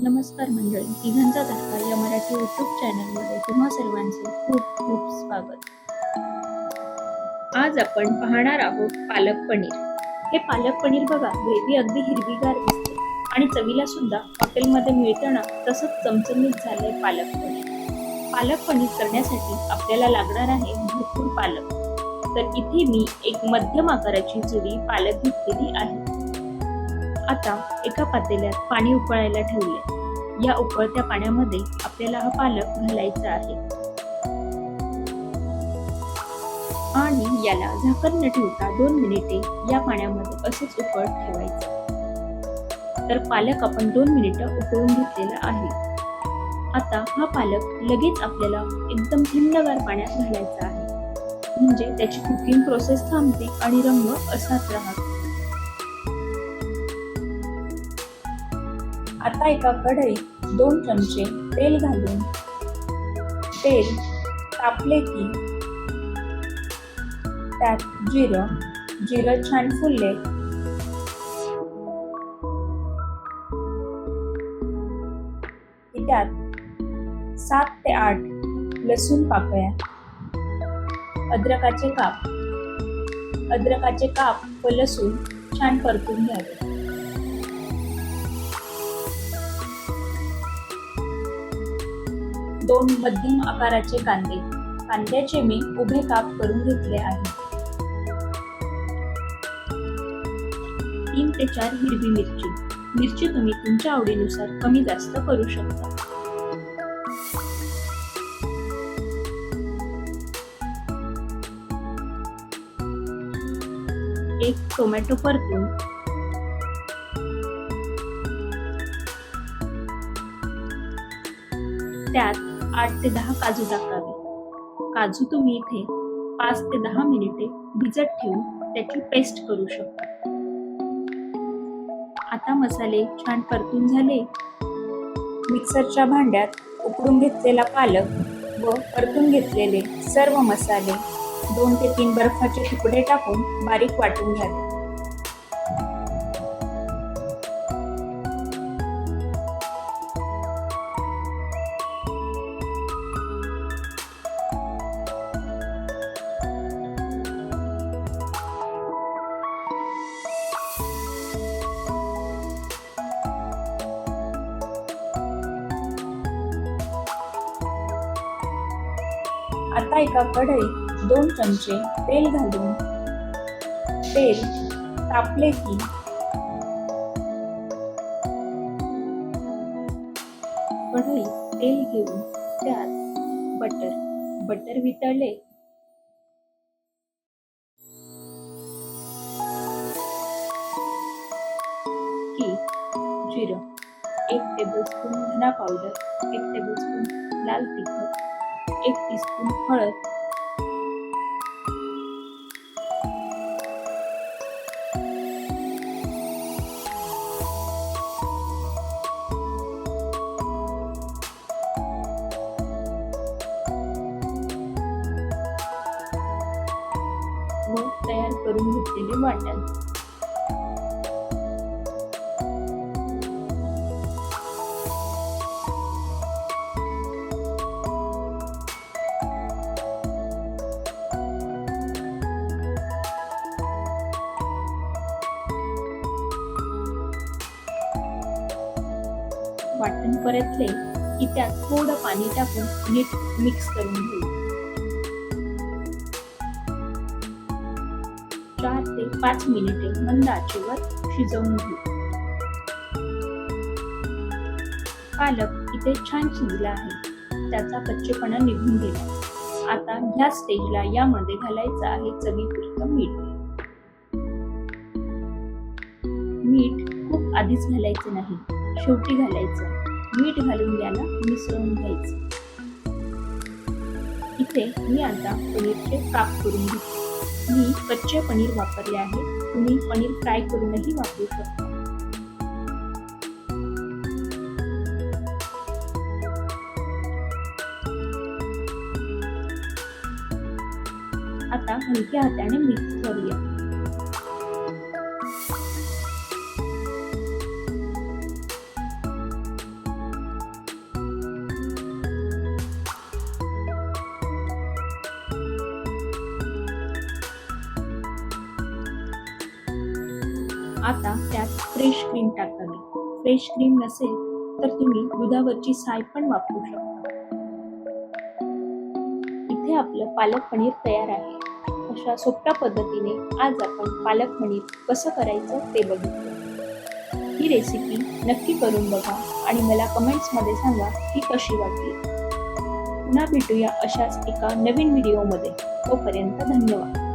नमस्कार मंडळी, तिघांचा धक्का या मराठी यूट्यूब चॅनलमध्ये तुम्हा सर्वांचे खूप खूप स्वागत. आज आपण पाहणार आहोत पालक पनीर. हे पालक पनीर बघा, ग्रेव्ही अगदी हिरवीगार दिसते आणि चवीला सुद्धा हॉटेलमध्ये मिळतं ना, तसंच चमचमीत झालंय पालक पनीर. पालक पनीर करण्यासाठी आपल्याला लागणार आहे भरपूर पालक. तर इथे मी एक मध्यम आकाराची जुडी पालक घेतलेली आहे. आता एका पातेल्यात पाणी उकळायला ठेवले. या उकळत्या पाण्यामध्ये आपल्याला हा पालक घालायचा आहे आणि याला झाकण न ठेवता 2 मिनिटे या पाण्यामध्ये असेच उकळत ठेवायचं. तर पालक आपण 2 मिनिटं उकळून घेतलेला आहे. आता हा पालक लगेच आपल्याला एकदम थंडगार पाण्यात घालायचा आहे, म्हणजे त्याची कुकिंग प्रोसेस थांबते आणि रंग असाच राहतो. आता एका कढईत 2 चमचे तेल घालून तेल तापले की त्यात जिरं छान फुलले की त्यात 7 ते 8 लसूण पाकळ्या, अद्रकाचे काप व लसूण छान परतून घ्यावे. 2 मध्यम आकाराचे कांद्याचे मी उभे काप करून घेतले आहे. 3 ते 4 हिरवी मिरची तुम्ही तुमच्या आवडीनुसार कमी जास्त करू शकता. एक टोमॅटो परतून त्यात 8 ते 10 काजू टाकावे. काजू तुम्ही इथे 5 ते 10 मिनिटे भिजत ठेवून त्याची पेस्ट करू शकता. आता मसाले छान परतून झाले. मिक्सरच्या भांड्यात उकडून घेतलेला पालक व परतून घेतलेले सर्व मसाले 2 ते 3 बर्फाचे तुकडे टाकून बारीक वाटून घ्यावे. आता एका कढईत 2 चमचे तेल घालून तेल तापले की कढईत तेल घेऊन त्यात बटर वितळले की जिरं, 1 टेबलस्पून धना पावडर, 1 टेबलस्पून लाल तिखट, 1 टीस्पून हळद, व तयार करून घेतलेले वाटण. वाटण परतले की त्यात थोडं पाणी टाकून नीट मिक्स करून घेऊ. 4 ते 5 मिनिटे मंद आचेवर शिजवून घेऊ. पालक इथे छान शिजला आहे, त्याचा कच्चेपणा निघून गेला. आता ह्या स्टेजला यामध्ये घालायचं आहे चवीपुरतं मीठ. मीठ खूप आधीच घालायचं नाही, शेवटी घालायचं. मीठ घालून याला मिसळून घ्यायचं. इथे मी आता पनीरचे काप करून घेते. मी कच्चे पनीर वापरले आहे, तुम्ही पनीर फ्राय करूनही वापरू शकता. आता हलक्या हाताने मिक्स करूया. आता त्यात फ्रेश क्रीम टाकावी. फ्रेश क्रीम नसेल तर तुम्ही दुधावरची साय पण वापरू शकता. इथे आपलं पालक पनीर तयार आहे. अशा सोप्या पद्धतीने आज आपण पालक पनीर कसं करायचं ते बघितलं. ही रेसिपी नक्की करून बघा आणि मला कमेंट्समध्ये सांगा की कशी वाटली. पुन्हा भेटूया अशाच एका नवीन व्हिडिओमध्ये. तोपर्यंत धन्यवाद.